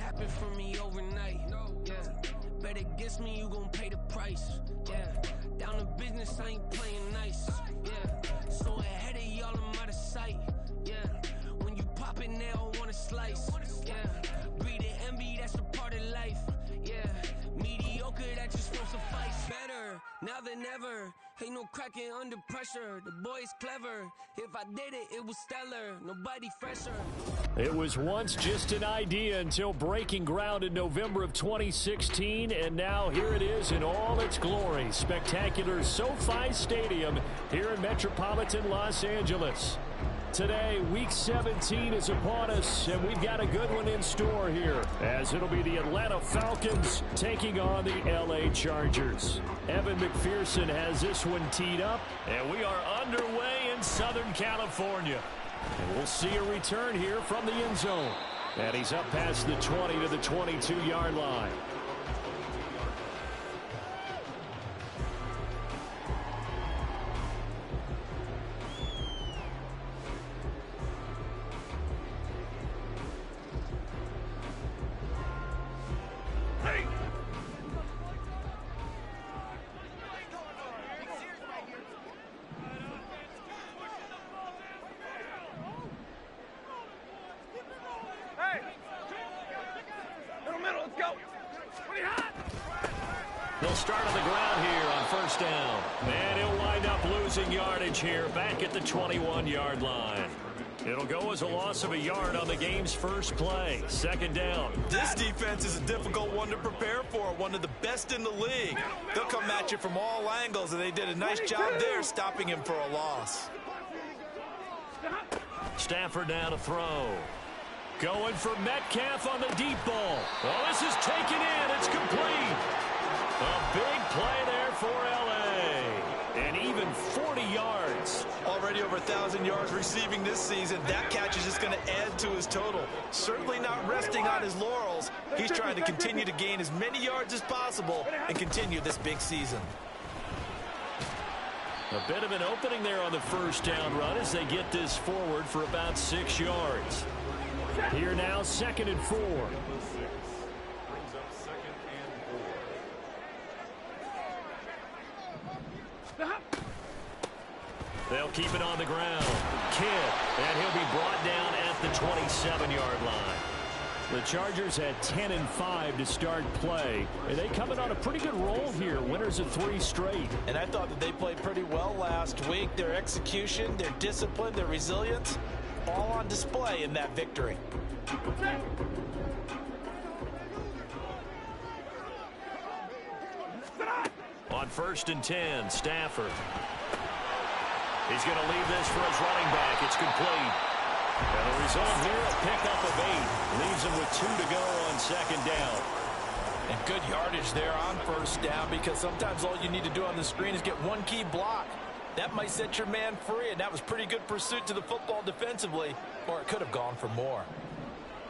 happen for me overnight. Yeah, bet against me, you gon' pay the price. Yeah, down to business, I ain't playing nice. Yeah, so ahead of y'all, I'm out of sight. Yeah, when you pop it, they all wanna slice. Yeah, breathe the envy, that's a part of life. Yeah, mediocre, that just won't suffice. Better now than ever. Ain't no cracking under pressure. The boy's clever. If I did it, it was stellar. Nobody fresher. It was once just an idea until breaking ground in November of 2016, and now here it is in all its glory. Spectacular SoFi Stadium here in metropolitan Los Angeles. Today, Week 17 is upon us, and we've got a good one in store here, as it'll be the Atlanta Falcons taking on the LA Chargers. Evan McPherson has this one teed up, and we are underway in Southern California. And we'll see a return here from the end zone. And he's up past the 20 to the 22-yard line. They'll start on the ground here on first down. And he'll wind up losing yardage here back at the 21-yard line. It'll go as a loss of a yard on the game's first play. Second down. This defense is a difficult one to prepare for, one of the best in the league. They'll come at you from all angles, and they did a nice job there stopping him for a loss. Stafford now to throw. Going for Metcalf on the deep ball. Oh, this is taken in. It's complete. A big play there for L.A. And even 40 yards. Already over 1,000 yards receiving this season. That catch is just going to add to his total. Certainly not resting on his laurels. He's trying to continue to gain as many yards as possible and continue this big season. A bit of an opening there on the first down run as they get this forward for about 6 yards. Here now, 2nd and 4. They'll keep it on the ground. Kidd, and he'll be brought down at the 27-yard line. The Chargers had 10-5 to start play, and they come in on a pretty good roll here, winners of 3 straight. And I thought that they played pretty well last week. Their execution, their discipline, their resilience, all on display in that victory. On 1st and 10, Stafford. He's going to leave this for his running back. It's complete. And the result here, a pickup of 8. Leaves him with 2 to go on 2nd down. And good yardage there on 1st down, because sometimes all you need to do on the screen is get one key block. That might set your man free, and that was pretty good pursuit to the football defensively, or it could have gone for more.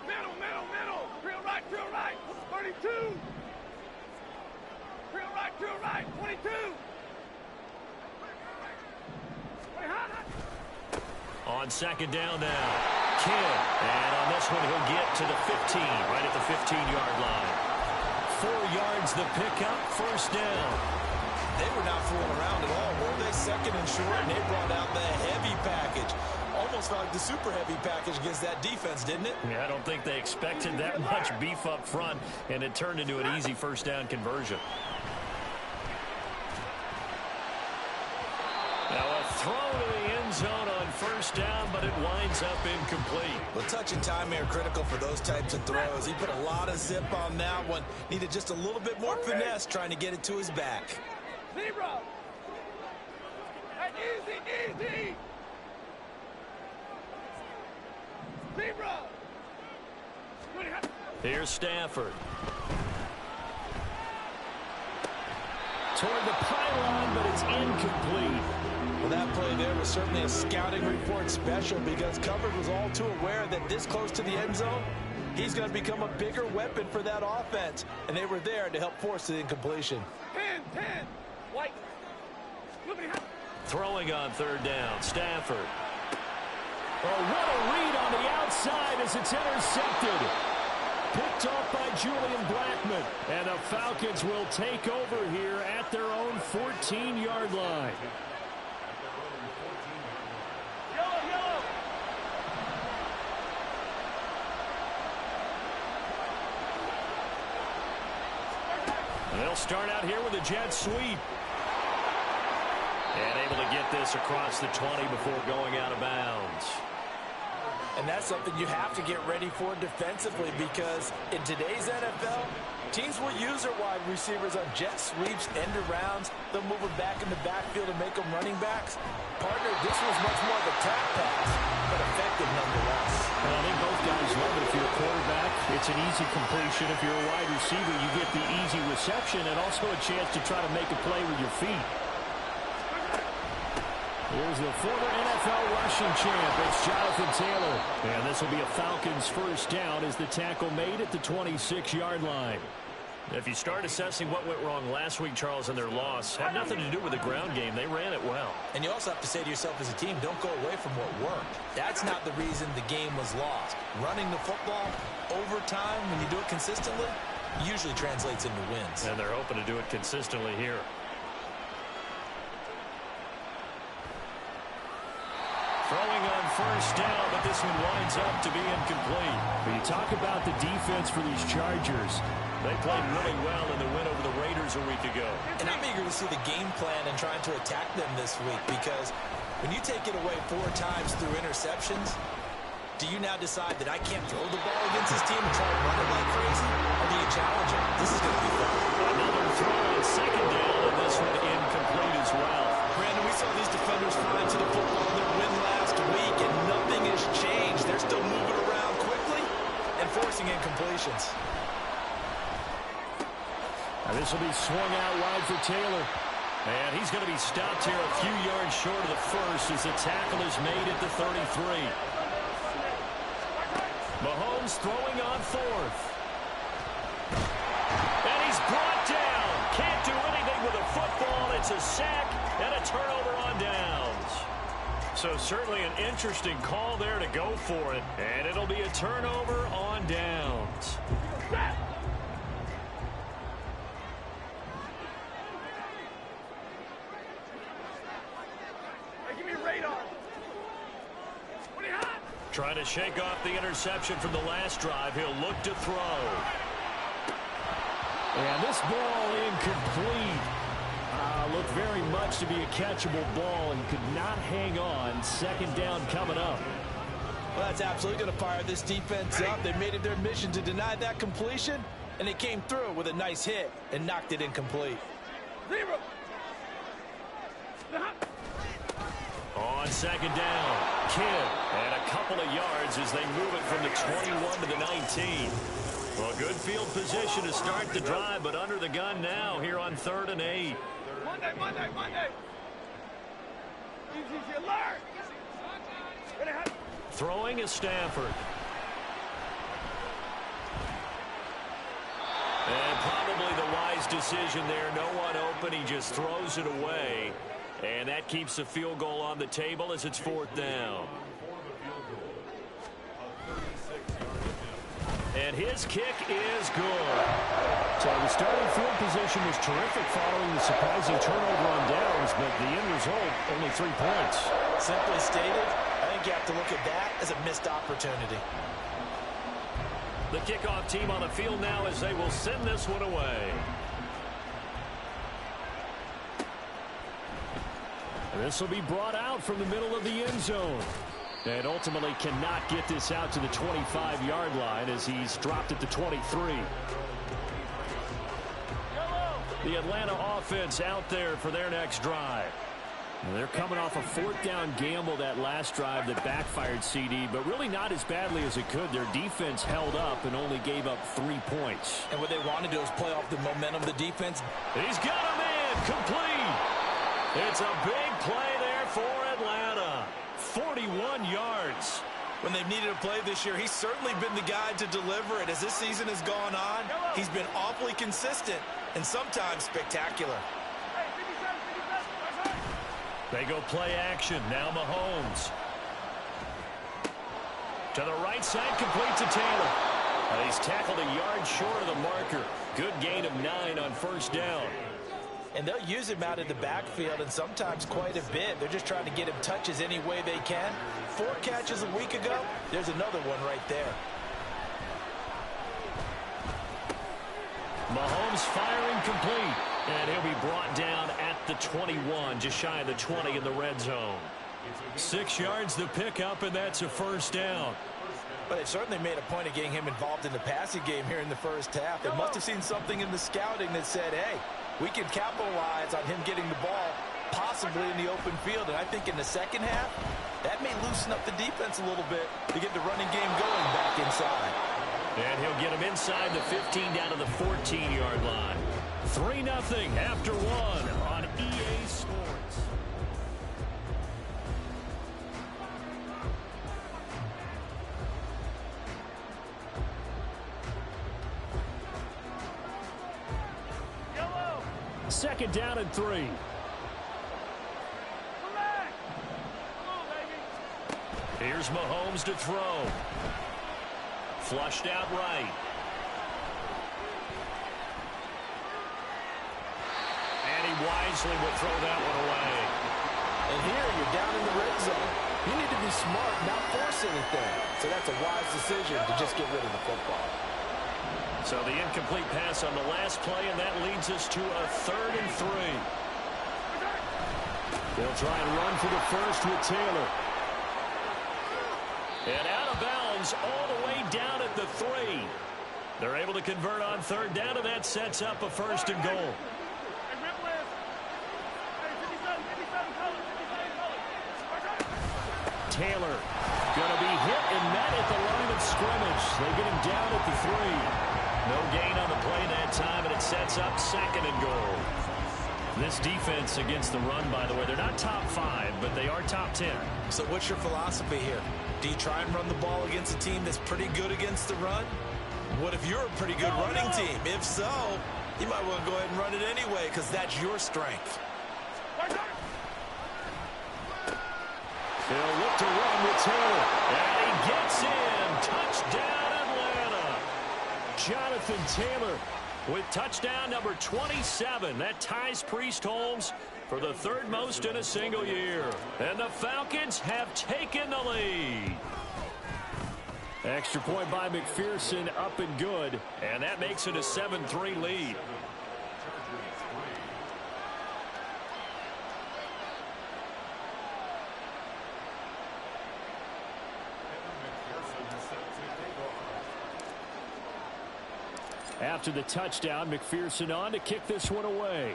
Middle. Drill right. 32. Drill right. 22. On 2nd down now, Kidd. And on this one, he'll get to the 15, right at the 15-yard line. 4 yards the pickup, 1st down. They were not fooling around at all, were they? 2nd and short, and they brought out the heavy package. Almost like the super heavy package against that defense, didn't it? Yeah, I don't think they expected that much beef up front, and it turned into an easy 1st down conversion. Now a throw to the end zone on 1st down, but it winds up incomplete. Well, touch and time are critical for those types of throws. He put a lot of zip on that one. Needed just a little bit more finesse trying to get it to his back. Zero. Easy. Zero. Here's Stafford. Toward the pylon, but it's incomplete. Well, that play there was certainly a scouting report special, because coverage was all too aware that this close to the end zone, he's going to become a bigger weapon for that offense, and they were there to help force the incompletion. 10. White. Throwing on 3rd down, Stafford. Oh, what a read on the outside as it's intercepted. Picked off Julian Blackmon. And the Falcons will take over here at their own 14-yard line. They'll start out here with a jet sweep. And able to get this across the 20 before going out of bounds. And that's something you have to get ready for defensively, because in today's NFL, teams will use their wide receivers on jet sweeps, end arounds. They'll move them back in the backfield and make them running backs. Partner, this was much more of a tap pass, but effective nonetheless. Well, I think both guys love it. If you're a quarterback, it's an easy completion. If you're a wide receiver, you get the easy reception and also a chance to try to make a play with your feet. Here's the former NFL rushing champ. It's Jonathan Taylor. And this will be a Falcons first down as the tackle made at the 26-yard line. If you start assessing what went wrong last week, Charles, in their loss, had nothing to do with the ground game. They ran it well. And you also have to say to yourself as a team, don't go away from what worked. That's not the reason the game was lost. Running the football over time, when you do it consistently, usually translates into wins. And they're hoping to do it consistently here. Throwing on first down, but this one winds up to be incomplete. When you talk about the defense for these Chargers, they played really well in the win over the Raiders a week ago. And I'm eager to see the game plan and trying to attack them this week, because when you take it away 4 times through interceptions, do you now decide that I can't throw the ball against this team and try to run it like crazy? Or do you challenge it? This is going to be fun. Another throw on second down, and this one incomplete as well. Brandon, we saw these defenders fly into the football in their win last week, and nothing has changed. They're still moving around quickly and forcing incompletions. Now this will be swung out wide for Taylor. And he's going to be stopped here a few yards short of the first as the tackle is made at the 33. Mahomes throwing on fourth. And he's brought down. Can't do anything with a football. It's a sack and a turnover on downs. So certainly an interesting call there to go for it. And it'll be a turnover on downs. Trying to shake off the interception from the last drive. He'll look to throw. And this ball incomplete. Looked very much to be a catchable ball and could not hang on. Second down coming up. Well, that's absolutely going to fire this defense up. They made it their mission to deny that completion, and they came through with a nice hit and knocked it incomplete. On second down, Kidd, and a couple of yards as they move it from the 21 to the 19. Well, good field position to start the drive, but under the gun now here on 3rd and 8. Monday. Easy, alert. Throwing is Stafford. And probably the wise decision there. No one open. He just throws it away. And that keeps the field goal on the table as it's 4th down. And his kick is good. So the starting field position was terrific following the surprising turnover on downs, but the end result, only 3 points. Simply stated, I think you have to look at that as a missed opportunity. The kickoff team on the field now as they will send this one away. And this will be brought out from the middle of the end zone. And ultimately cannot get this out to the 25-yard line as he's dropped at the 23. The Atlanta offense out there for their next drive. And they're coming off a 4th down gamble that last drive that backfired, CD, but really not as badly as it could. Their defense held up and only gave up 3 points. And what they want to do is play off the momentum of the defense. He's got a man complete. It's a big play there for Atlanta. 41 yards. When they've needed a play this year, he's certainly been the guy to deliver it. As this season has gone on, he's been awfully consistent and sometimes spectacular. They go play action. Now Mahomes. To the right side, complete to Taylor. He's tackled a yard short of the marker. Good gain of 9 on first down. And they'll use him out in the backfield, and sometimes quite a bit. They're just trying to get him touches any way they can. 4 catches a week ago. There's another one right there. Mahomes firing complete. And he'll be brought down at the 21, just shy of the 20 in the red zone. 6 yards the pickup, and that's a first down. But they certainly made a point of getting him involved in the passing game here in the first half. They must have seen something in the scouting that said, hey, we can capitalize on him getting the ball possibly in the open field. And I think in the second half, that may loosen up the defense a little bit to get the running game going back inside. And he'll get him inside the 15 down to the 14-yard line. 3-0 after 1 on EA Sports. Second down and 3. Here's Mahomes to throw. Flushed out right. And he wisely will throw that one away. And here you're down in the red zone. You need to be smart, not force anything. So that's a wise decision to just get rid of the football. So the incomplete pass on the last play, and that leads us to a 3rd and 3. They'll try and run for the first with Taylor. And out of bounds all the way down at the 3. They're able to convert on 3rd down, and that sets up a 1st and goal. Taylor going to be hit and met at the line of scrimmage. They get him down at the 3. No gain on the play that time, and it sets up 2nd and goal. This defense against the run, by the way, they're not top 5, but they are top 10. So what's your philosophy here? Do you try and run the ball against a team that's pretty good against the run? What if you're a pretty good running team? If so, you might want to go ahead and run it anyway because that's your strength. He'll look to run with Taylor. And he gets in. Touchdown, Atlanta. Jonathan Taylor with touchdown number 27. That ties Priest Holmes for the 3rd most in a single year. And the Falcons have taken the lead. Extra point by McPherson, up and good. And that makes it a 7-3 lead. After the touchdown, McPherson on to kick this one away.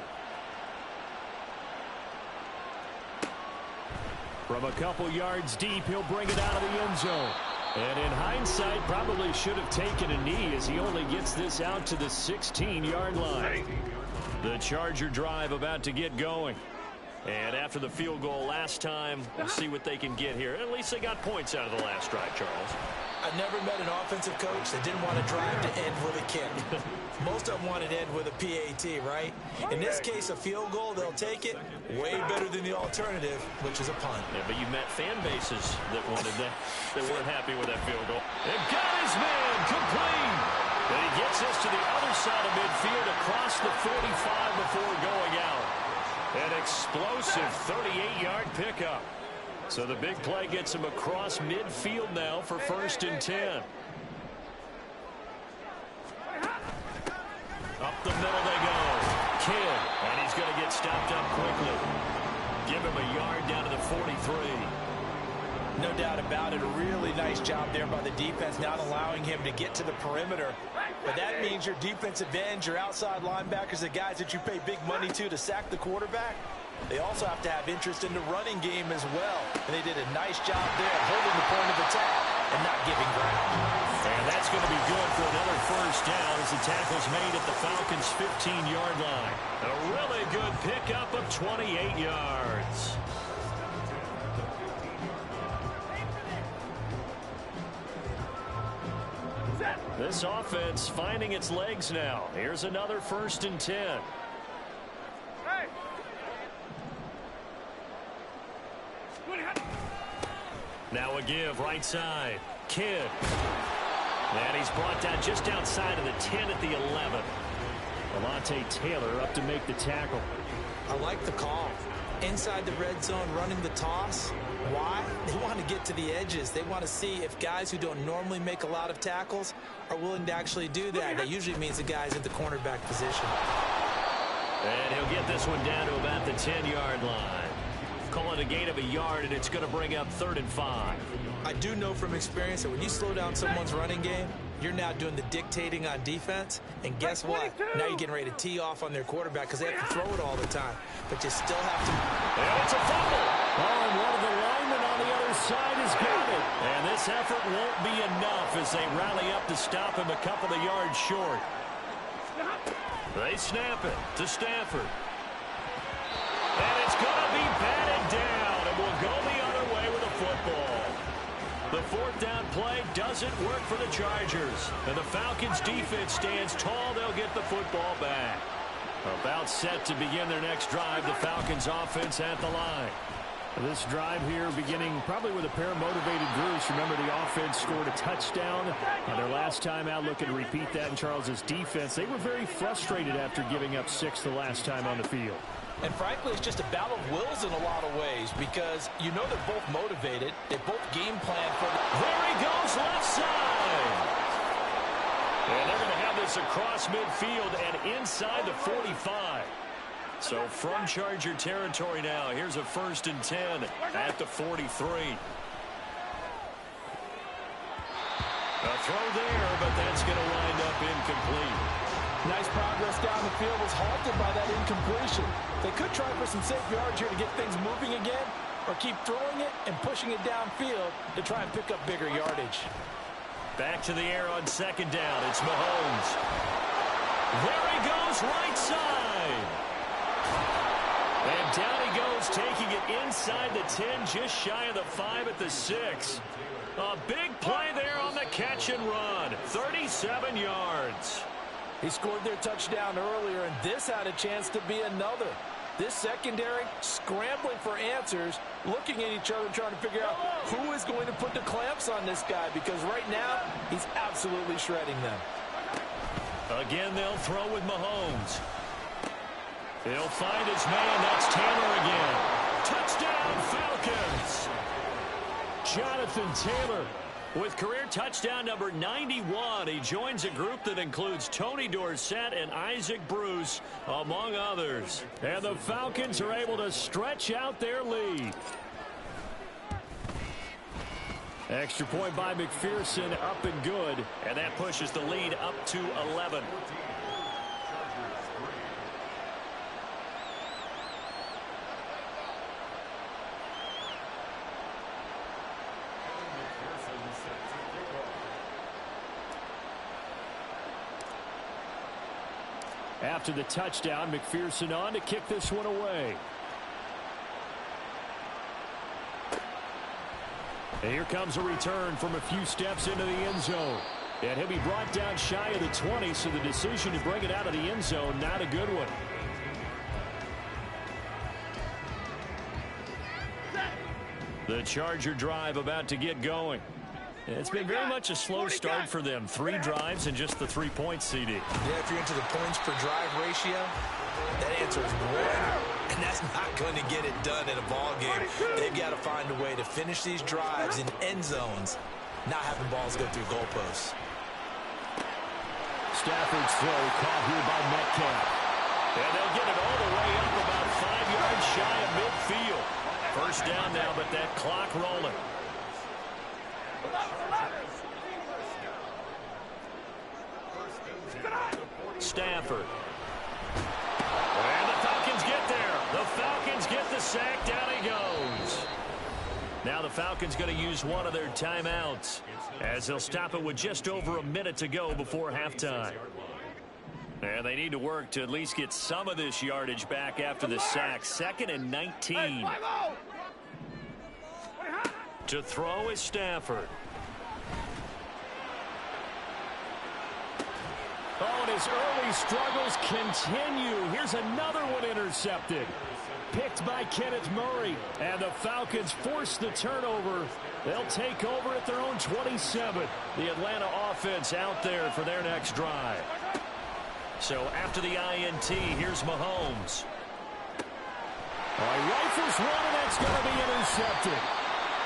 From a couple yards deep, he'll bring it out of the end zone. And in hindsight, probably should have taken a knee as he only gets this out to the 16-yard line. The Charger drive about to get going. And after the field goal last time, we'll see what they can get here. At least they got points out of the last drive, Charles. I've never met an offensive coach that didn't want to drive to end with a kick. Most of them want to end with a PAT, right? In this case, a field goal, they'll take it. Way better than the alternative, which is a punt. Yeah, but you met fan bases that wanted that. They weren't happy with that field goal. And got his man complete. And he gets us to the other side of midfield across the 45 before going out. An explosive 38-yard pickup. So the big play gets him across midfield now for 1st and 10. Up the middle they go. Kidd, and he's going to get stopped up quickly. Give him a yard down to the 43. No doubt about it. A really nice job there by the defense, not allowing him to get to the perimeter. But that means your defensive ends, your outside linebackers, the guys that you pay big money to sack the quarterback, they also have to have interest in the running game as well. And they did a nice job there holding the point of attack and not giving ground. And that's going to be good for another 1st down as the tackle's made at the Falcons' 15-yard line. A really good pickup of 28 yards. This offense finding its legs now. Here's another 1st and 10. Now a give right side. Kidd. And he's brought down just outside of the 10 at the 11. Alontae Taylor up to make the tackle. I like the call. Inside the red zone, running the toss. Why? They want to get to the edges. They want to see if guys who don't normally make a lot of tackles are willing to actually do that. That usually means the guy's at the cornerback position. And he'll get this one down to about the 10-yard line. Call it a gain of a yard, and it's going to bring up 3rd and 5. I do know from experience that when you slow down someone's running game, you're now doing the dictating on defense. And guess what? Now you're getting ready to tee off on their quarterback because they have to throw it all the time. But you still have to. And it's a fumble. Oh, and one of the linemen on the other side has got it. And this effort won't be enough as they rally up to stop him a couple of yards short. They snap it to Stafford. And it's going to be batted down, and we'll go the other way with a football. The 4th down play doesn't work for the Chargers. And the Falcons defense stands tall. They'll get the football back. About set to begin their next drive, the Falcons offense at the line. This drive here beginning probably with a pair of motivated groups. Remember, the offense scored a touchdown on their last time out. Looking to repeat that in Charles's defense. They were very frustrated after giving up 6 the last time on the field. And frankly, it's just a battle of wills in a lot of ways because you know they're both motivated. They both game plan for the... There he goes, left side. And they're going to have this across midfield and inside the 45. So from Charger territory now, here's a 1st and 10 at the 43. A throw there, but that's going to wind up incomplete. Nice progress down the field was halted by that incompletion. They could try for some safe yards here to get things moving again, or keep throwing it and pushing it downfield to try and pick up bigger yardage. Back to the air on 2nd down. It's Mahomes. There he goes, right side. And down he goes, taking it inside the 10, just shy of the 5 at the 6. A big play there on the catch and run. 37 yards. He scored their touchdown earlier, and this had a chance to be another. This secondary scrambling for answers, looking at each other, trying to figure out who is going to put the clamps on this guy, because right now, he's absolutely shredding them. Again, they'll throw with Mahomes. He'll find his man. That's Taylor again. Touchdown, Falcons. Jonathan Taylor with career touchdown number 91. He joins a group that includes Tony Dorsett and Isaac Bruce, among others. And the Falcons are able to stretch out their lead. Extra point by McPherson, up and good. And that pushes the lead up to 11. After the touchdown, McPherson on to kick this one away. And here comes a return from a few steps into the end zone. And he'll be brought down shy of the 20, so the decision to bring it out of the end zone, not a good one. The Charger drive about to get going. It's been very much a slow start for them. 3 drives and just the 3 points, CD. Yeah, if you're into the points per drive ratio, that answer is 1. And that's not going to get it done in a ball game. They've got to find a way to finish these drives in end zones, not having balls go through goalposts. Stafford's throw caught here by Metcalf. And they'll get it all the way up about 5 yards shy of midfield. 1st down now, but that clock rolling. Stafford. And the Falcons get there. The Falcons get the sack. Down he goes. Now the Falcons going to use one of their timeouts as they'll stop it with just over a minute to go before halftime. And they need to work to at least get some of this yardage back after the sack. 2nd and 19. To throw is Stafford. Oh, and his early struggles continue. Here's another one intercepted. Picked by Kenneth Murray. And the Falcons force the turnover They'll take over at their own 27. The Atlanta offense out there for their next drive. So after the INT, here's Mahomes. He rifles one, and that's going to be intercepted.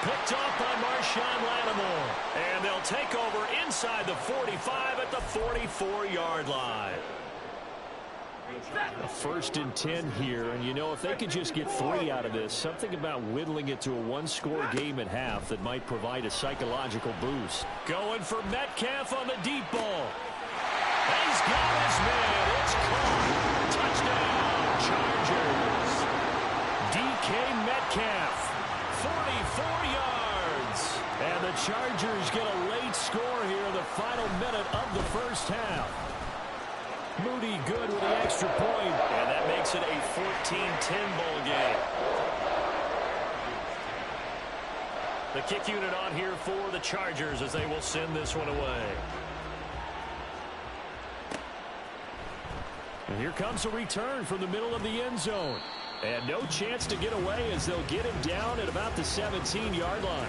Picked off by Marshawn Lattimore. And they'll take over inside the 45 at the 44-yard line. A 1st and 10 here, and you know, if they could just get 3 out of this, something about whittling it to a one-score game at half that might provide a psychological boost. Going for Metcalf on the deep ball. He's got his man. It's caught. Touchdown, Chargers. DK Metcalf, 44 yards. And the Chargers get a late score here in the final minute of the first half. Moody good with the extra point, and that makes it a 14-10 ball game. The kick unit on here for the Chargers as they will send this one away. And here comes a return from the middle of the end zone. And no chance to get away as they'll get him down at about the 17-yard line.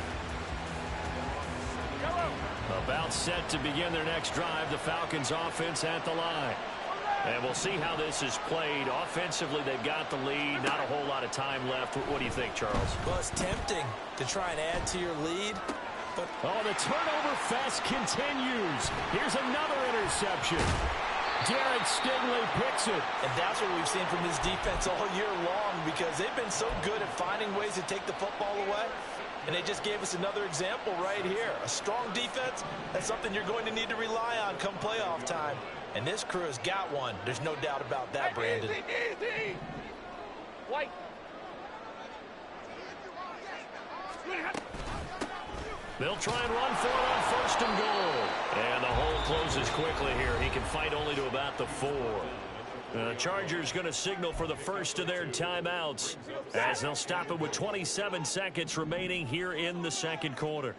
About set to begin their next drive, the Falcons offense at the line. And we'll see how this is played. Offensively, they've got the lead. Not a whole lot of time left. What do you think, Charles? Well, it's tempting to try and add to your lead. But the turnover fest continues. Here's another interception. Derek Stingley picks it. And that's what we've seen from this defense all year long, because they've been so good at finding ways to take the football away. And they just gave us another example right here. A strong defense, that's something you're going to need to rely on come playoff time. And this crew has got one. There's no doubt about that, Brandon. Easy. White. They'll try and run for it on 1st and goal. And the hole closes quickly here. He can fight only to about the 4. The Chargers going to signal for the first of their timeouts as they'll stop it with 27 seconds remaining here in the second quarter.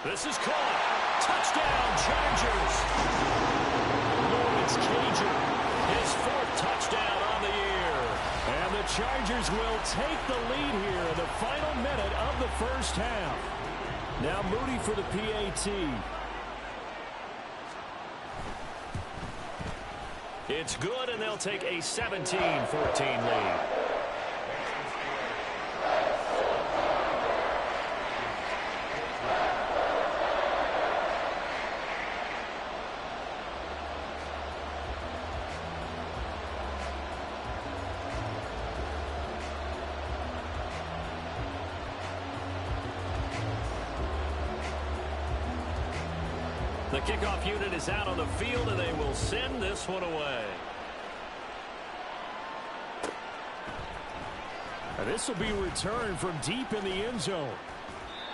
This is caught. Touchdown, Chargers. Lawrence Cager, his 4th touchdown on the year. And the Chargers will take the lead here in the final minute of the first half. Now Moody for the PAT. It's good, and they'll take a 17-14 lead. The kickoff unit is out on the field, and they will send this one away. And this will be returned from deep in the end zone.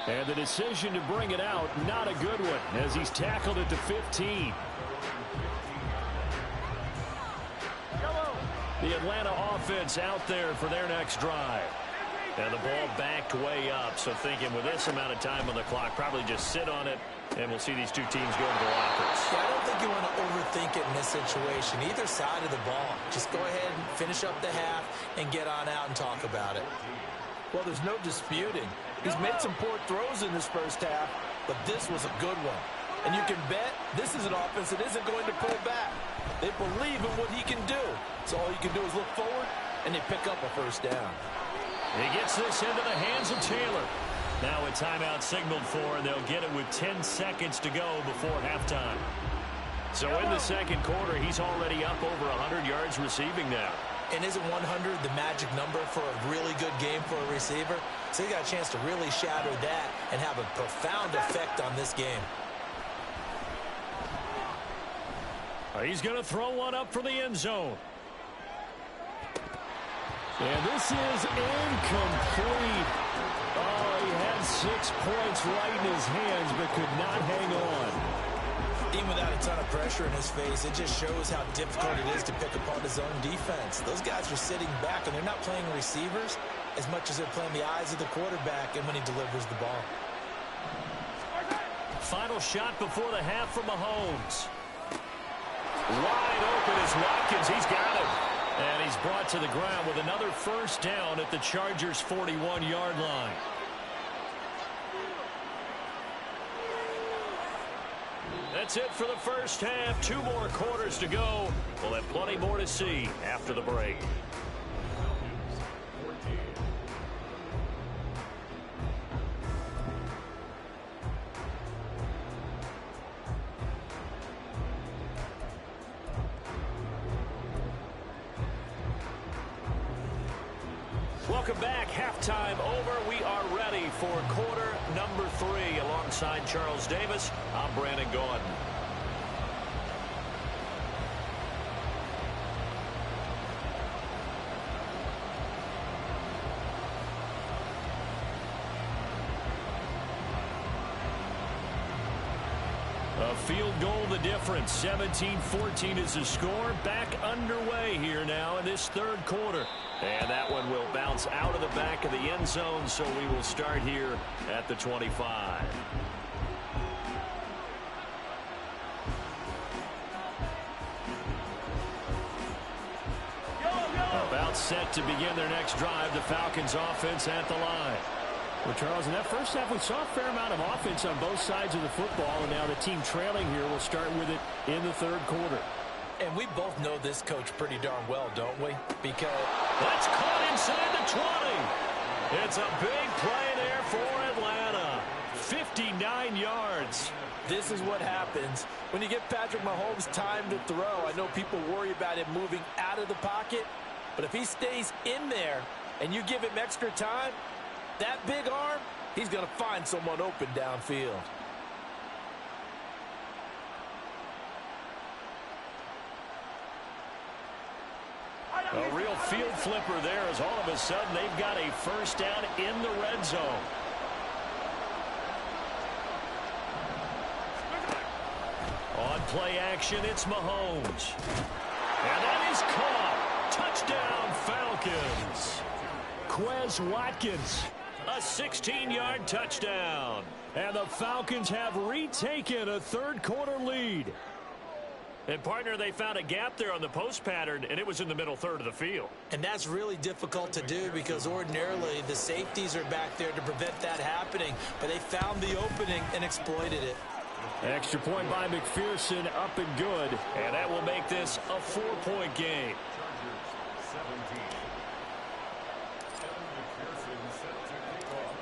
And the decision to bring it out, not a good one, as he's tackled at the 15. The Atlanta offense out there for their next drive. And the ball backed way up, so thinking with this amount of time on the clock, probably just sit on it, and we'll see these two teams go to the lockers. Yeah, I don't think you want to overthink it in this situation. Either side of the ball. Just go ahead and finish up the half and get on out and talk about it. Well, there's no disputing. He's made some poor throws in this first half, but this was a good one. And you can bet this is an offense that isn't going to pull back. They believe in what he can do. So all you can do is look forward, and they pick up a first down. He gets this into the hands of Taylor. Now a timeout signaled for, and they'll get it with 10 seconds to go before halftime. So in the second quarter, he's already up over 100 yards receiving now. And isn't 100 the magic number for a really good game for a receiver? So he got a chance to really shatter that and have a profound effect on this game. He's going to throw one up for the end zone. And this is incomplete. Oh, he had 6 points right in his hands, but could not hang on. Even without a ton of pressure in his face, it just shows how difficult it is to pick apart his own defense. Those guys are sitting back, and they're not playing receivers as much as they're playing the eyes of the quarterback and when he delivers the ball. Final shot before the half from Mahomes. Wide open is Watkins. He's got him. And he's brought to the ground with another first down at the Chargers' 41-yard line. That's it for the first half. 2 more quarters to go. We'll have plenty more to see after the break. Welcome back. Halftime over. We are ready for quarter number 3. Alongside Charles Davis, I'm Brandon Gaudin. A field goal the difference. 17-14 is the score. Back underway here now in this third quarter. And that one will bounce out of the back of the end zone, so we will start here at the 25. About set to begin their next drive, the Falcons offense at the line. Well, Charles, in that first half, we saw a fair amount of offense on both sides of the football, and now the team trailing here will start with it in the third quarter. And we both know this coach pretty darn well, don't we? Because that's caught inside the 20. It's a big play there for Atlanta. 59 yards. This is what happens when you give Patrick Mahomes time to throw. I know people worry about him moving out of the pocket, but if he stays in there and you give him extra time, that big arm, he's going to find someone open downfield. A real field flipper there as all of a sudden they've got a first down in the red zone. On play action, it's Mahomes. And that is caught. Touchdown, Falcons. Quez Watkins. A 16-yard touchdown. And the Falcons have retaken a third quarter lead. And, partner, they found a gap there on the post pattern, and it was in the middle third of the field. And that's really difficult to do because ordinarily the safeties are back there to prevent that happening. But they found the opening and exploited it. Extra point by McPherson, up and good. And that will make this a 4-point game.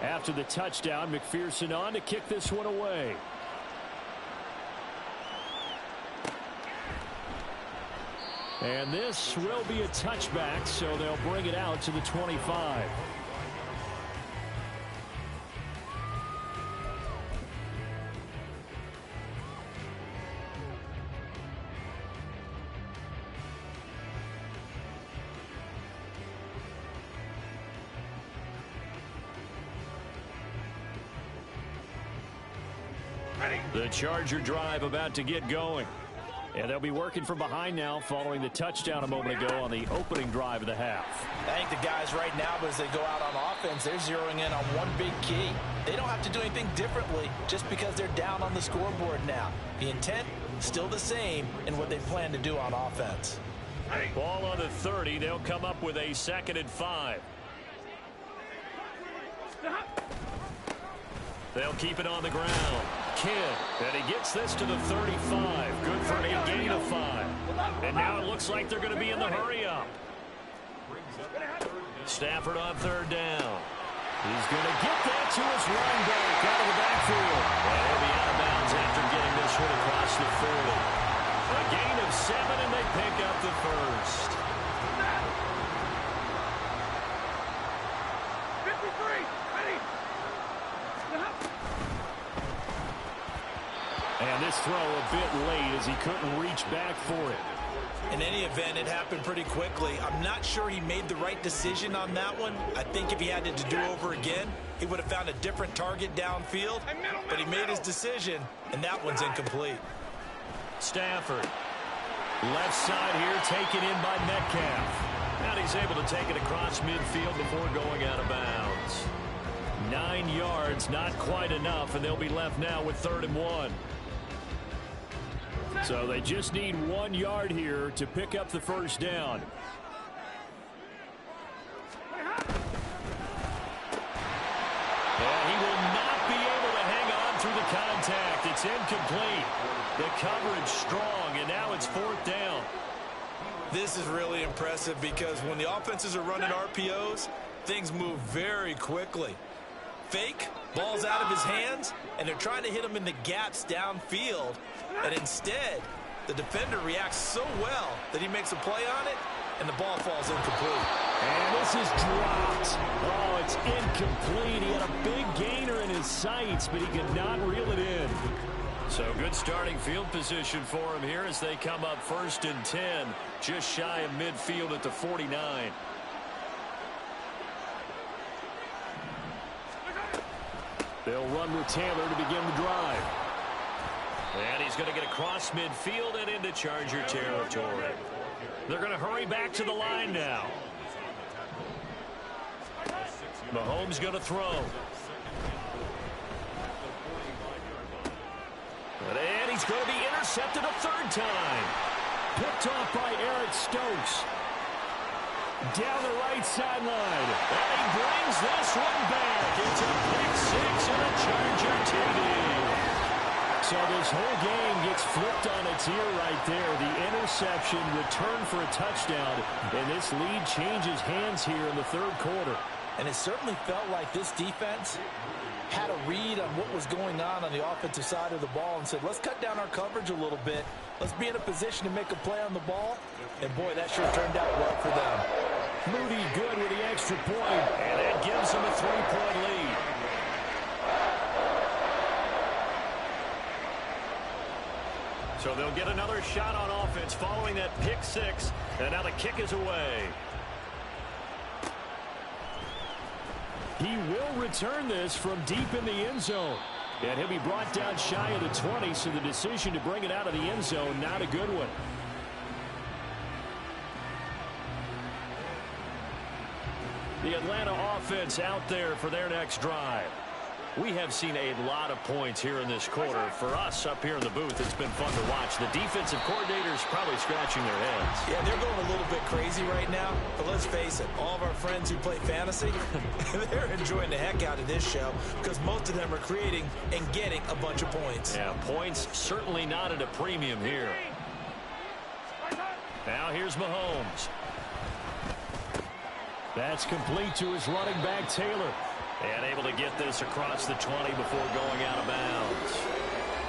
After the touchdown, McPherson on to kick this one away. And this will be a touchback, so they'll bring it out to the 25. The Charger drive about to get going. And they'll be working from behind now following the touchdown a moment ago on the opening drive of the half. I think the guys right now, as they go out on offense, they're zeroing in on one big key. They don't have to do anything differently just because they're down on the scoreboard now. The intent, still the same in what they plan to do on offense. Ball on the 30. They'll come up with a 2nd and 5. They'll keep it on the ground. Kidd, and he gets this to the 35. Good for a gain of 5. And now it looks like they're going to be in the hurry-up. Stafford on 3rd down. He's going to get that to his running back out of the backfield. And he'll be out of bounds after getting this one across the 40. A gain of 7, and they pick up the first. 53, ready. And this throw a bit late as he couldn't reach back for it. In any event, it happened pretty quickly. I'm not sure he made the right decision on that one. I think if he had it to do over again, he would have found a different target downfield. But he made his decision, and that one's incomplete. Stafford. Left side here taken in by Metcalf. Now he's able to take it across midfield before going out of bounds. 9 yards, not quite enough, and they'll be left now with 3rd and 1. So they just need 1 yard here to pick up the first down. It's incomplete. The coverage strong, and now it's 4th down. This is really impressive because when the offenses are running RPOs, things move very quickly. Fake, ball's out of his hands, and they're trying to hit him in the gaps downfield. And instead, the defender reacts so well that he makes a play on it, and the ball falls incomplete. And this is dropped. Oh, it's incomplete. He had a big gainer in his sights, but he could not reel it in. So good starting field position for him here as they come up 1st and 10, just shy of midfield at the 49. They'll run with Taylor to begin the drive. And he's going to get across midfield and into Charger territory. They're going to hurry back to the line now. Mahomes going to throw. And he's going to be intercepted a 3rd time. Picked off by Eric Stokes. Down the right sideline. And he brings this one back. It's a pick 6 and a Charger TD. So this whole game gets flipped on its ear right there. The interception, return for a touchdown, and this lead changes hands here in the 3rd quarter. And it certainly felt like this defense had a read on what was going on the offensive side of the ball and said, let's cut down our coverage a little bit. Let's be in a position to make a play on the ball. And, boy, that sure turned out well for them. Moody good with the extra point, and that gives them a 3-point lead. So they'll get another shot on offense following that pick 6, and now the kick is away. He will return this from deep in the end zone. And he'll be brought down shy of the 20, so the decision to bring it out of the end zone, not a good one. The Atlanta offense out there for their next drive. We have seen a lot of points here in this quarter. For us up here in the booth, it's been fun to watch. The defensive coordinators probably scratching their heads. Yeah, they're going a little bit crazy right now. But let's face it, all of our friends who play fantasy, they're enjoying the heck out of this show because most of them are creating and getting a bunch of points. Yeah, points certainly not at a premium here. Now here's Mahomes. That's complete to his running back, Taylor. And able to get this across the 20 before going out of bounds.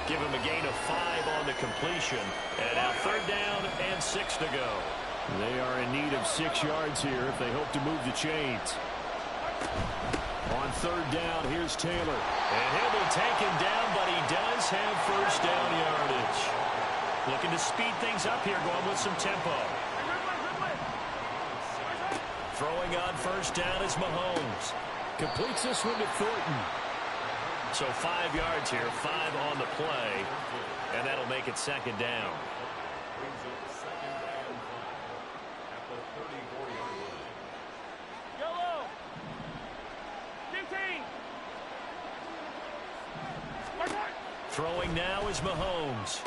Give him a gain of 5 on the completion. And now 3rd down and 6 to go. They are in need of 6 yards here if they hope to move the chains. On 3rd down, here's Taylor. And he'll be taken down, but he does have 1st down yardage. Looking to speed things up here, going with some tempo. Throwing on 1st down is Mahomes. Completes this one to Thornton. So 5 yards here, 5 on the play, and that'll make it 2nd down. Yellow. 15. Throwing now is Mahomes.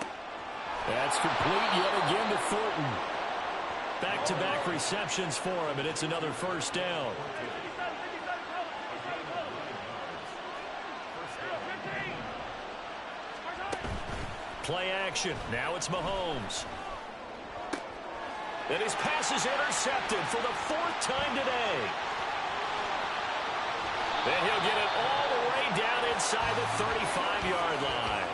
That's complete yet again to Thornton. Back-to-back receptions for him, and it's another 1st down. Play action. Now it's Mahomes. And his pass is intercepted for the 4th time today. And he'll get it all the way down inside the 35-yard line.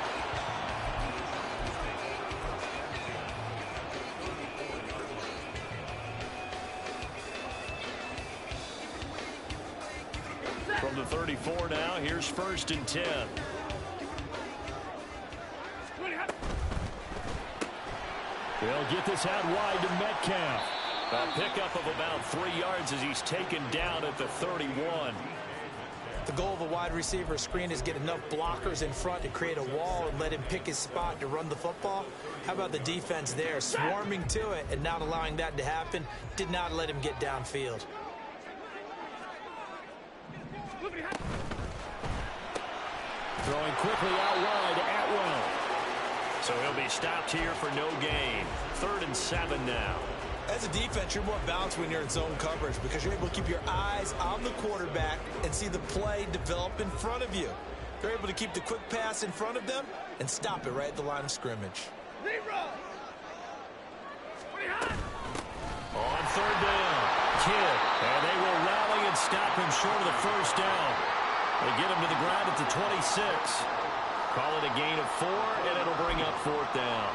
From the 34 now, here's 1st and 10. They'll get this out wide to Metcalf. A pickup of about 3 yards as he's taken down at the 31. The goal of a wide receiver screen is get enough blockers in front to create a wall and let him pick his spot to run the football. How about the defense there, swarming to it and not allowing that to happen? Did not let him get downfield. Throwing quickly out wide to Atwell. So he'll be stopped here for no gain. 3rd and 7 now. As a defense, you're more balanced when you're in zone coverage because you're able to keep your eyes on the quarterback and see the play develop in front of you. They're able to keep the quick pass in front of them and stop it right at the line of scrimmage. On third down, Kidd, and they will rally and stop him short of the first down. They get him to the ground at the 26. Call it a gain of 4, and it'll bring up fourth down.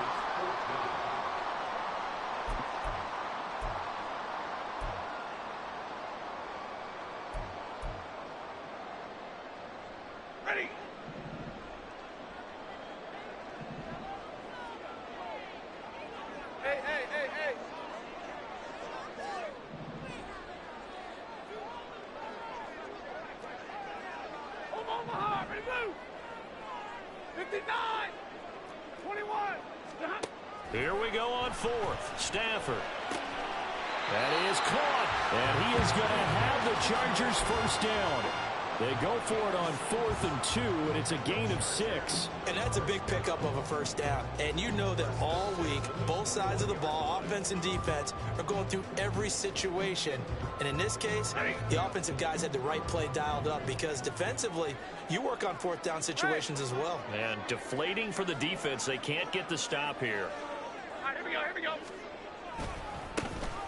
Ready. Hey. Omaha, ready, move. 59, 21. Here we go on fourth. Stafford. That is caught, and he is going to have the Chargers first down. They go for it on 4th and 2, and it's a gain of 6. And that's a big pickup of a first down. And you know that all week, both sides of the ball, offense and defense, are going through every situation. And in this case, the offensive guys had the right play dialed up because defensively, you work on fourth down situations as well. And deflating for the defense. They can't get the stop here. All right, here we go.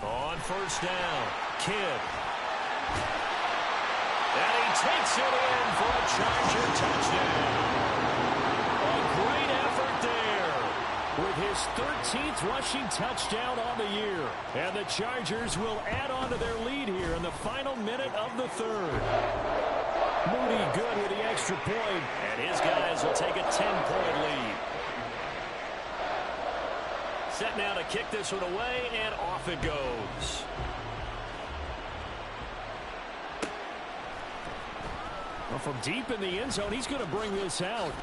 On first down, Kidd. And he takes it in for a Charger touchdown. A great effort there with his 13th rushing touchdown on the year. And the Chargers will add on to their lead here in the final minute of the third. Moody good with the extra point, and his guys will take a 10-point lead. Set now to kick this one away, and off it goes. Well, from deep in the end zone, he's going to bring this out.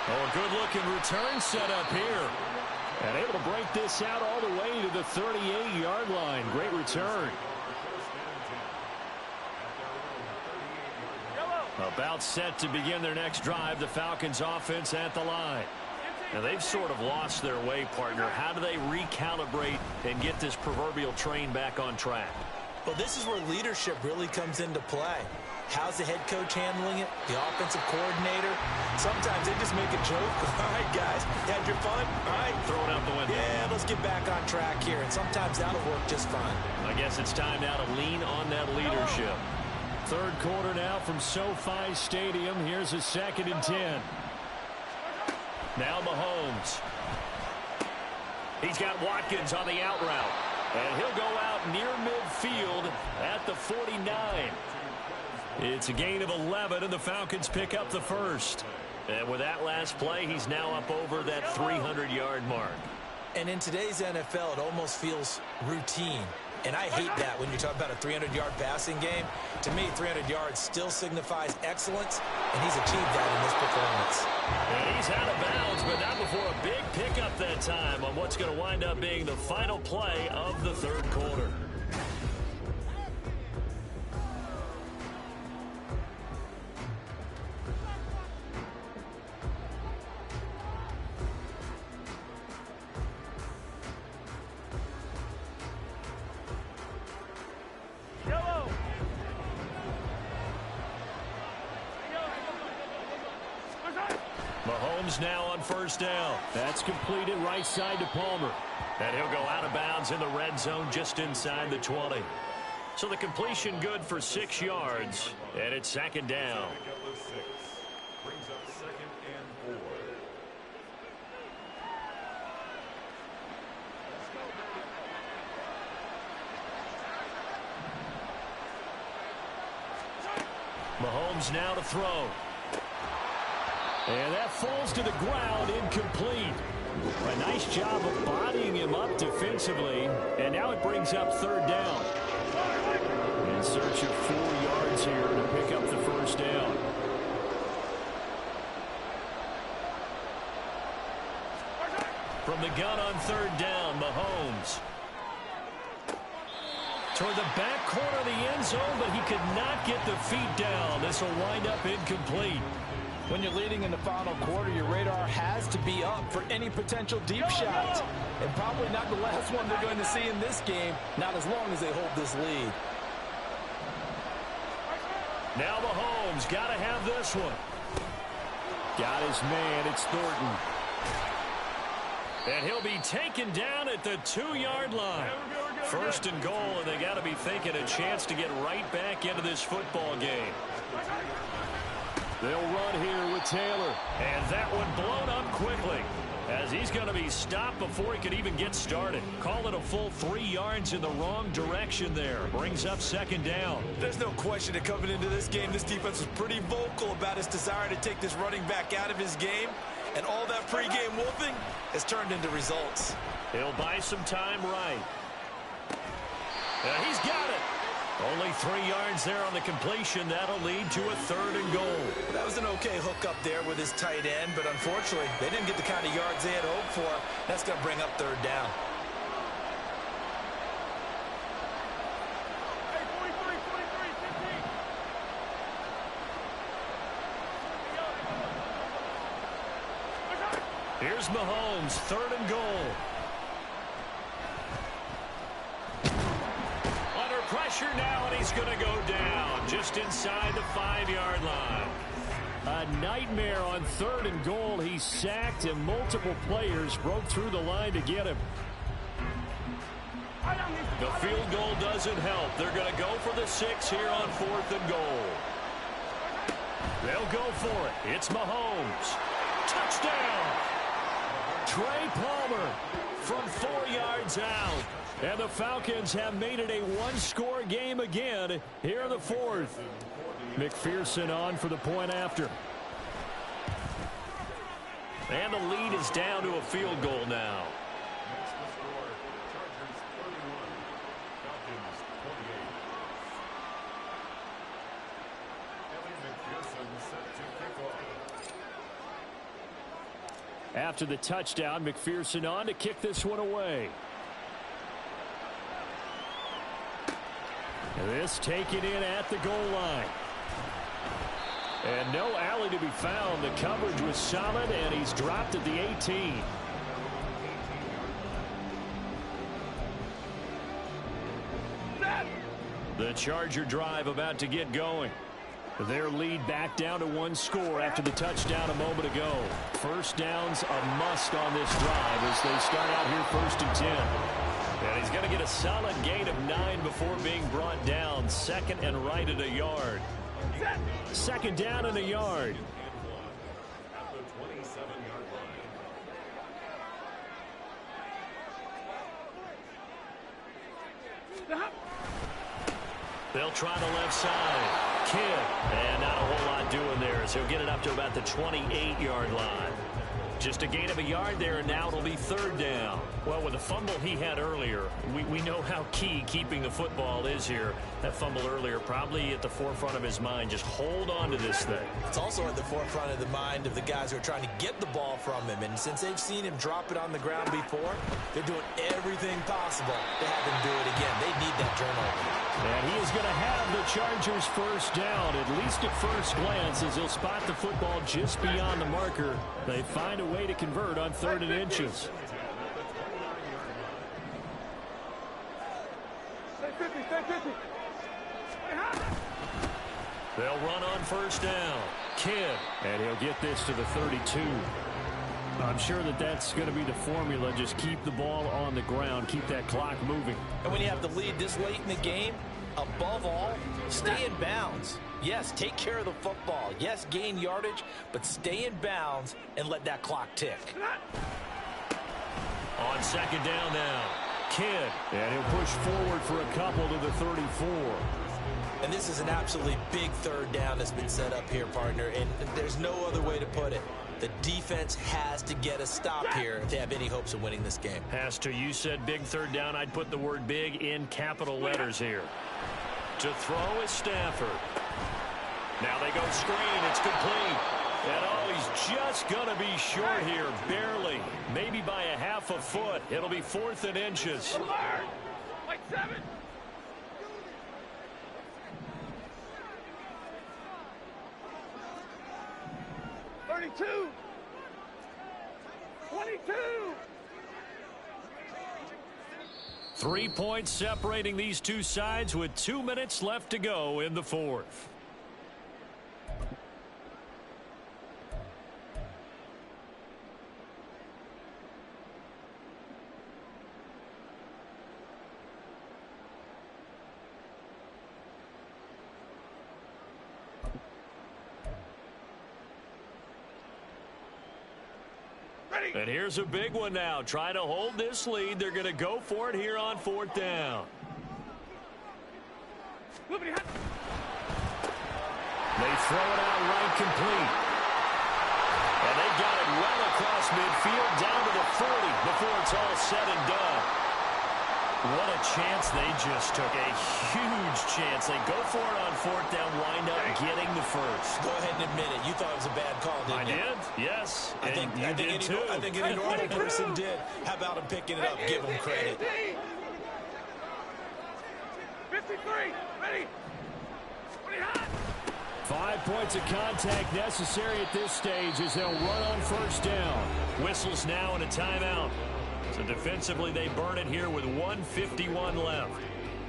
Oh, a good-looking return set up here. And able to break this out all the way to the 38-yard line. Great return. About set to begin their next drive, the Falcons offense at the line. Now, they've sort of lost their way, partner. How do they recalibrate and get this proverbial train back on track? Well, this is where leadership really comes into play. How's the head coach handling it? The offensive coordinator? Sometimes they just make a joke. All right, guys, had your fun? All right. Throw it out the window. Yeah, let's get back on track here. And sometimes that'll work just fine. I guess it's time now to lean on that leadership. Third quarter now from SoFi Stadium. Here's a 2nd and 10. Now Mahomes. He's got Watkins on the out route. And he'll go out near midfield at the 49. It's a gain of 11, and the Falcons pick up the first. And with that last play, he's now up over that 300-yard mark. And in today's NFL, it almost feels routine. And I hate that when you talk about a 300-yard passing game. To me, 300 yards still signifies excellence, and he's achieved that in this performance. And he's out of bounds, but not before a big pickup that time on what's going to wind up being the final play of the third quarter. Mahomes now on first down. That's completed right side to Palmer. And he'll go out of bounds in the red zone just inside the 20. So the completion good for 6 yards. And it's 2nd down. Brings up 2nd and 4. Mahomes now to throw. And that falls to the ground, incomplete. A nice job of bodying him up defensively. And now it brings up 3rd down. In search of 4 yards here to pick up the first down. From the gun on 3rd down, Mahomes. Toward the back corner of the end zone, but he could not get the feet down. This will wind up incomplete. When you're leading in the final quarter, your radar has to be up for any potential deep shots. And probably not the last one they're going to see in this game, not as long as they hold this lead. Now Mahomes got to have this one. Got his man. It's Thornton. And he'll be taken down at the 2-yard line. First and goal, and they got to be thinking a chance to get right back into this football game. They'll run here with Taylor. And that one blown up quickly, as he's going to be stopped before he could even get started. Call it a full 3 yards in the wrong direction there. Brings up second down. There's no question that coming into this game, this defense was pretty vocal about his desire to take this running back out of his game. And all that pregame wolfing has turned into results. He'll buy some time right. He's got it. Only 3 yards there on the completion. That'll lead to a 3rd and goal. That was an okay hook up there with his tight end, but unfortunately, they didn't get the kind of yards they had hoped for. That's going to bring up 3rd down. Here's Mahomes, 3rd and goal. Under pressure now, and he's going to go down just inside the 5-yard line. A nightmare on 3rd and goal. He's sacked, and multiple players broke through the line to get him. The field goal doesn't help. They're going to go for the 6 here on 4th and goal. They'll go for it. It's Mahomes. Touchdown! Trey Palmer from 4 yards out. And the Falcons have made it a 1-score game again here in the 4th. McPherson on for the point after. And the lead is down to a field goal now. After the touchdown, McPherson on to kick this one away. This taken in at the goal line. And no alley to be found. The coverage was solid, and he's dropped at the 18. The Charger drive about to get going. Their lead back down to 1 score after the touchdown a moment ago. First down's a must on this drive as they start out here 1st and 10. And he's going to get a solid gain of 9 before being brought down. 2nd and right at a yard. 2nd down and a yard. At the 27-yard line. They'll try the left side. Kidd, and not a whole lot doing there as he'll get it up to about the 28-yard line. Just a gain of a yard there, and now it'll be 3rd down. Well, with the fumble he had earlier, we know how key keeping the football is here. That fumble earlier probably at the forefront of his mind. Just hold on to this thing. It's also at the forefront of the mind of the guys who are trying to get the ball from him. And since they've seen him drop it on the ground before, they're doing everything possible to have him do it again. They need that turnover. And he is going to have the Chargers 1st down, at least at first glance, as he'll spot the football just beyond the marker. They find a way to convert on 3rd and inches. They'll run on 1st down. Kidd, and he'll get this to the 32. I'm sure that's going to be the formula. Just keep the ball on the ground. Keep that clock moving. And when you have the lead this late in the game, above all, stay in bounds. Yes, take care of the football. Yes, gain yardage, but stay in bounds and let that clock tick. On 2nd down now, Kidd, and he'll push forward for a couple to the 34. And this is an absolutely big 3rd down that's been set up here, partner, and there's no other way to put it. The defense has to get a stop here if they have any hopes of winning this game. Has to. You said big 3rd down. I'd put the word big in capital letters here. To throw is Stafford. Now they go screen. It's complete. And oh, he's just going to be short here. Barely. Maybe by a half a foot. It'll be 4th and inches. Like 7. $32. 22. 3 points separating these two sides with 2 minutes left to go in the 4th. And here's a big one now. Trying to hold this lead. They're going to go for it here on 4th down. They throw it out right complete. And they got it well across midfield down to the 40 before it's all said and done. What a chance they just took. A huge chance. They go for it on 4th down, wind up getting the first. Go ahead and admit it. You thought it was a bad call, didn't you? I did, yes. I think any normal person did. How about him picking it up? Give him credit. 53, ready? 20 hot. 5 points of contact necessary at this stage as they'll run on 1st down. Whistles now and a timeout. So defensively, they burn it here with 1:51 left.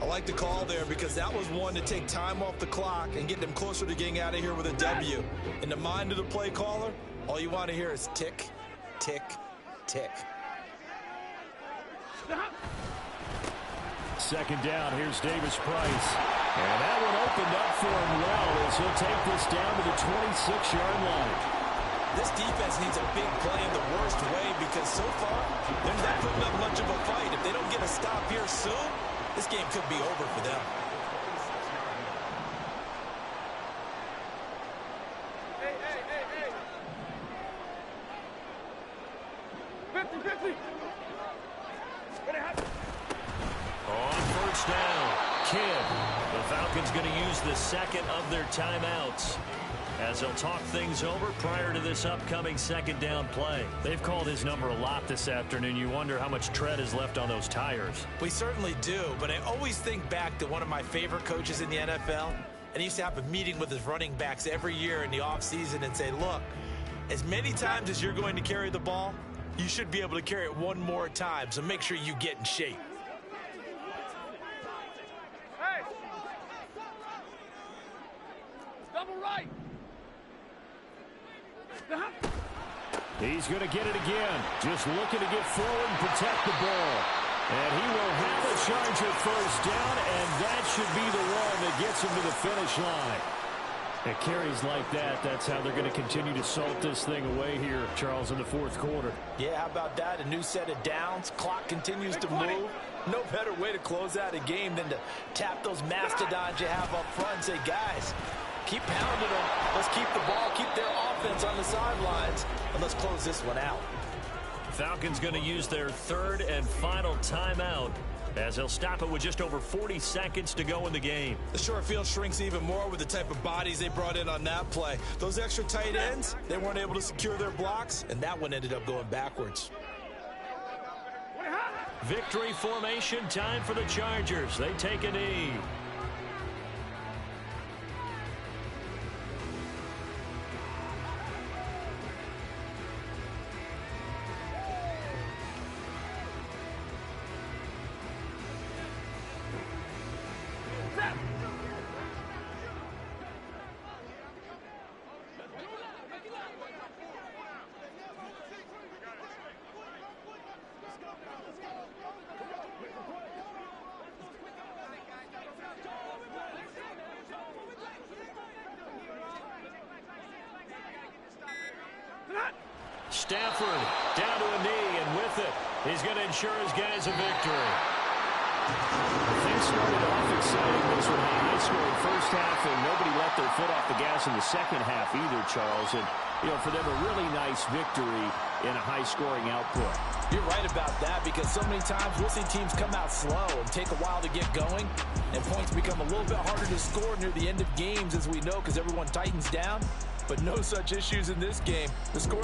I like the call there because that was one to take time off the clock and get them closer to getting out of here with a W. In the mind of the play caller, all you want to hear is tick, tick, tick. 2nd down, here's Davis Price. And that one opened up for him well as he'll take this down to the 26-yard line. This defense needs a big play in the worst way because so far, they're not putting up much of a fight. If they don't get a stop here soon, this game could be over for them. Hey. 50. Ready, hot. On 1st down, Kidd. The Falcons going to use the 2nd of their timeouts as they'll talk things over prior to this upcoming 2nd down play. They've called his number a lot this afternoon. You wonder how much tread is left on those tires. We certainly do, but I always think back to one of my favorite coaches in the NFL, and he used to have a meeting with his running backs every year in the offseason and say, look, as many times as you're going to carry the ball, you should be able to carry it one more time, so make sure you get in shape. Hey. Double right. He's going to get it again. Just looking to get forward and protect the ball. And he will have a Charger 1st down, and that should be the one that gets him to the finish line. At carries like that, that's how they're going to continue to salt this thing away here, Charles, in the 4th quarter. Yeah, how about that? A new set of downs. Clock continues to move. No better way to close out a game than to tap those mastodons you have up front and say, guys, keep pounding them. Let's keep the ball, keep their offense on the sidelines, and let's close this one out. Falcons going to use their 3rd and final timeout as they'll stop it with just over 40 seconds to go in the game. The short field shrinks even more with the type of bodies they brought in on that play. Those extra tight ends, they weren't able to secure their blocks, and that one ended up going backwards. Victory formation time for the Chargers. They take a knee. Stafford down to a knee, and with it, he's going to ensure his guys a victory. Things started off exciting. This was a high-scoring first half, and nobody let their foot off the gas in the second half either, Charles. And, you know, for them, a really nice victory in a high-scoring output. You're right about that because so many times we'll see teams come out slow and take a while to get going, and points become a little bit harder to score near the end of games, as we know, because everyone tightens down. But no such issues in this game. The score